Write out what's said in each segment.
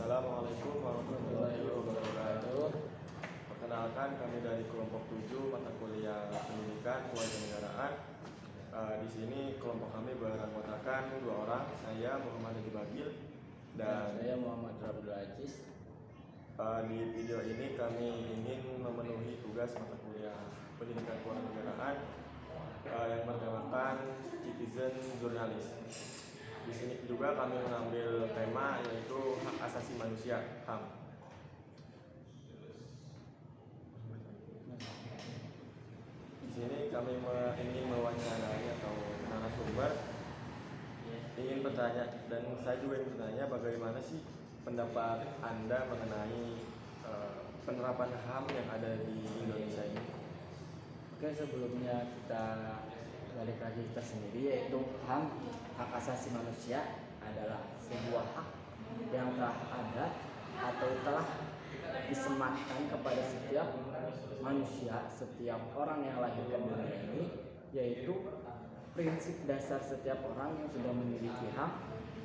Assalamualaikum warahmatullahi wabarakatuh. Perkenalkan, kami dari kelompok 7 mata kuliah Pendidikan Kewarganegaraan. Di sini kelompok kami beranggotakan 2 orang, saya Muhammad Haji Bagil dan saya Muhammad Abdul Aziz. Di video ini kami ingin memenuhi tugas mata kuliah Pendidikan Kewarganegaraan yang bertemakan Citizen Jurnalis. Di sini juga kami mengambil tema yaitu hak asasi manusia (HAM). Di sini kami ingin mewawancarai atau narasumber, ingin bertanya, dan saya juga ingin bertanya bagaimana sih pendapat Anda mengenai penerapan HAM yang ada di Indonesia ini. Oke, sebelumnya kita balik lagi kita sendiri, yaitu HAM, hak asasi manusia, adalah sebuah hak yang telah ada atau telah disematkan kepada setiap manusia, setiap orang yang lahir ke dunia ini, yaitu prinsip dasar setiap orang yang sudah memiliki HAM.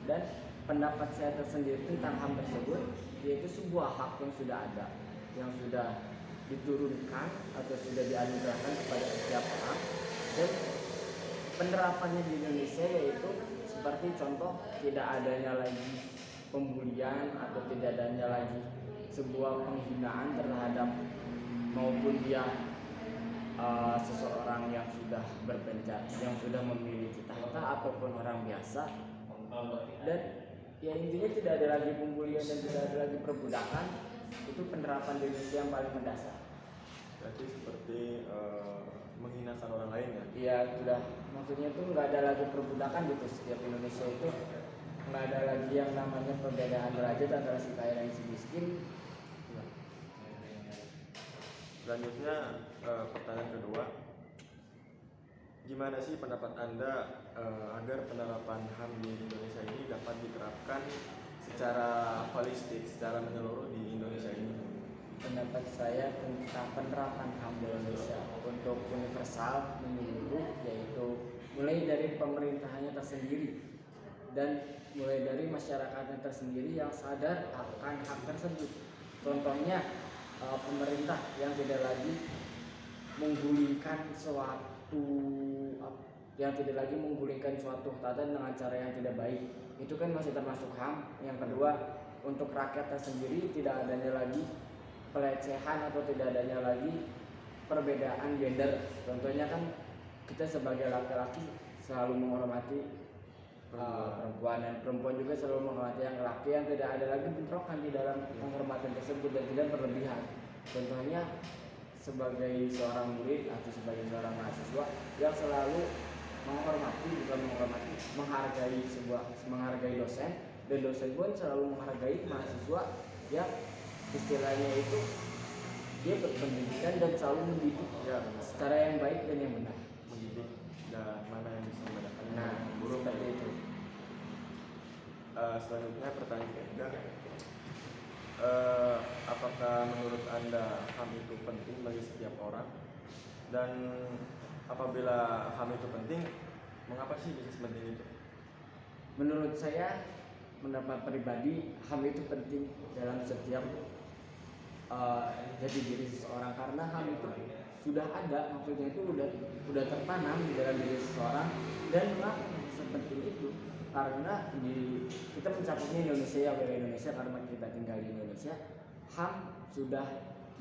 Dan pendapat saya tersendiri tentang HAM tersebut, yaitu sebuah hak yang sudah ada, yang sudah diturunkan atau sudah dianugerahkan kepada setiap orang, dan penerapannya di Indonesia yaitu seperti contoh tidak adanya lagi pembulian atau tidak adanya lagi sebuah penghinaan terhadap maupun dia seseorang yang sudah berpenjara, yang sudah memiliki tahta ataupun orang biasa. Dan ya intinya tidak ada lagi pembulian dan tidak ada lagi perbudakan. Itu penerapan di Indonesia yang paling mendasar. Berarti seperti menghinakan orang lain ya? Iya, sudah. Maksudnya itu nggak ada lagi perbudakan gitu. Setiap Indonesia itu nggak ada lagi yang namanya perbedaan derajat antara si kaya dan si miskin. Ya. Selanjutnya pertanyaan kedua, gimana sih pendapat Anda agar penerapan HAM di Indonesia ini dapat diterapkan secara holistik, secara menyeluruh di Indonesia ini? Pendapat saya tentang penerapan HAM di Indonesia untuk universal menyeluruh, yaitu mulai dari pemerintahannya tersendiri dan mulai dari masyarakatnya tersendiri yang sadar akan hak tersebut. Contohnya pemerintah yang tidak lagi menggulingkan suatu tata dengan cara yang tidak baik, itu kan masih termasuk HAM. Yang kedua, untuk rakyat tersendiri tidak adanya lagi pelecehan atau tidak adanya lagi perbedaan gender. Contohnya kan kita sebagai laki-laki selalu menghormati perempuan, dan perempuan juga selalu menghormati yang laki, yang tidak ada lagi bentrokan di dalam penghormatan tersebut dan tidak berlebihan. Contohnya sebagai seorang murid atau sebagai seorang mahasiswa yang selalu menghargai dosen, dan dosen pun selalu menghargai mahasiswa yang istilahnya itu dia berpendidikan dan selalu mendidik secara yang baik dan yang benar. Mendidik dan mana yang bisa membedakan buruk seperti itu. Selanjutnya pertanyaan ketiga, apakah menurut Anda HAM itu penting bagi setiap orang? Dan apabila HAM itu penting, mengapa sih bisa sepenting itu? Menurut saya, pendapat pribadi, HAM itu penting dalam setiap jati diri seseorang, karena HAM itu sudah ada, maksudnya itu udah tertanam di dalam diri seseorang. Dan mengapa sepenting itu? Karena kita mencapainya Indonesia, ya wilayah Indonesia, karena kita tinggal di Indonesia. HAM sudah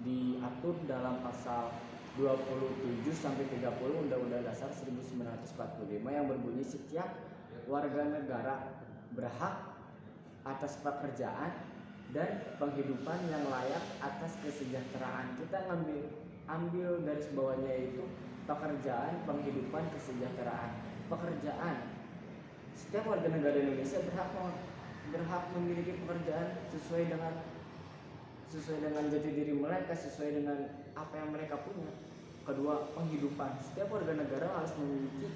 diatur dalam pasal 27 sampai 30 Undang-Undang Dasar 1945 yang berbunyi setiap warga negara berhak atas pekerjaan dan penghidupan yang layak atas kesejahteraan. Kita ambil garis bawahnya itu pekerjaan, penghidupan, kesejahteraan. Pekerjaan, setiap warga negara Indonesia berhak memiliki pekerjaan sesuai dengan jati diri mereka, sesuai dengan apa yang mereka punya. Kedua, penghidupan, setiap warga negara harus memiliki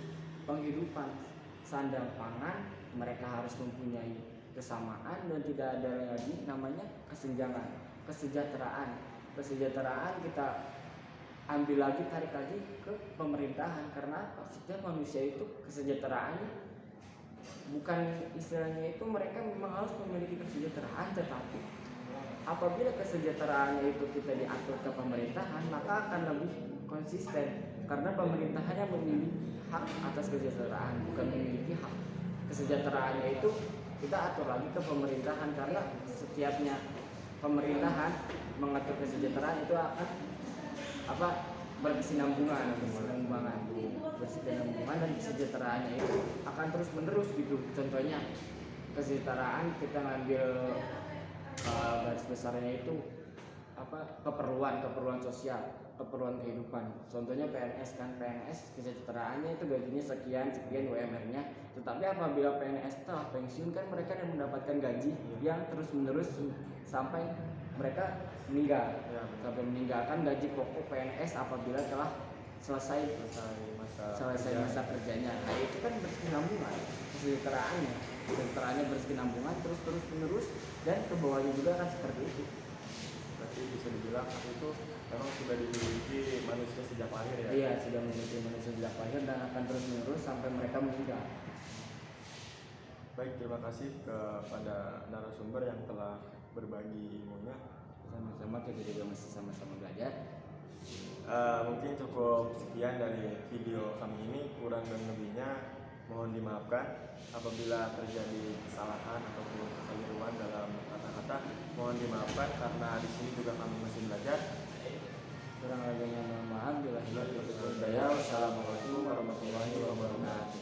penghidupan, sandang pangan, mereka harus mempunyai kesamaan dan tidak ada lagi namanya kesenjangan. Kesejahteraan kita ambil lagi, tarik lagi ke pemerintahan, karena setiap manusia itu kesejahteraannya bukan istilahnya itu mereka memang harus memiliki kesejahteraan, tetapi apabila kesejahteraannya itu kita diatur ke pemerintahan, maka akan lebih konsisten karena pemerintahan yang memiliki hak atas kesejahteraan, bukan memiliki hak. Kesejahteraannya itu kita atur lagi ke pemerintahan, karena setiapnya pemerintahan mengatur kesejahteraan itu akan berkesinambungan dan kesejahteraannya itu akan terus menerus gitu. Contohnya kesejahteraan kita ngambil garis besarnya itu keperluan sosial, keperluan kehidupan. Contohnya PNS kan, PNS kesejahteraannya itu gajinya sekian UMR-nya. Tetapi apabila PNS telah pensiun kan mereka yang mendapatkan gaji yang terus menerus sampai mereka meninggal. Sampai meninggalkan gaji pokok PNS apabila telah selesai masa kerjanya. Nah, itu kan berkesinambungan kesejahteraannya berkesinambungan terus menerus, dan ke bawahnya juga kan seperti itu. Berarti bisa dibilang itu memang sudah dimiliki manusia sejak lahir ya? Iya, sudah memiliki manusia sejak lahir dan akan terus menerus sampai mereka meninggal. Baik, terima kasih kepada narasumber yang telah berbagi ilmunya. Sama-sama, kita juga masih sama-sama belajar. Mungkin cukup sekian dari video kami ini, kurang dan lebihnya mohon dimaafkan. Apabila terjadi kesalahan ataupun kekeliruan dalam kata-kata, mohon dimaafkan karena di sini juga kami masih belajar. Kurang lebihnya mohon maaf. Wassalamualaikum warahmatullahi wabarakatuh.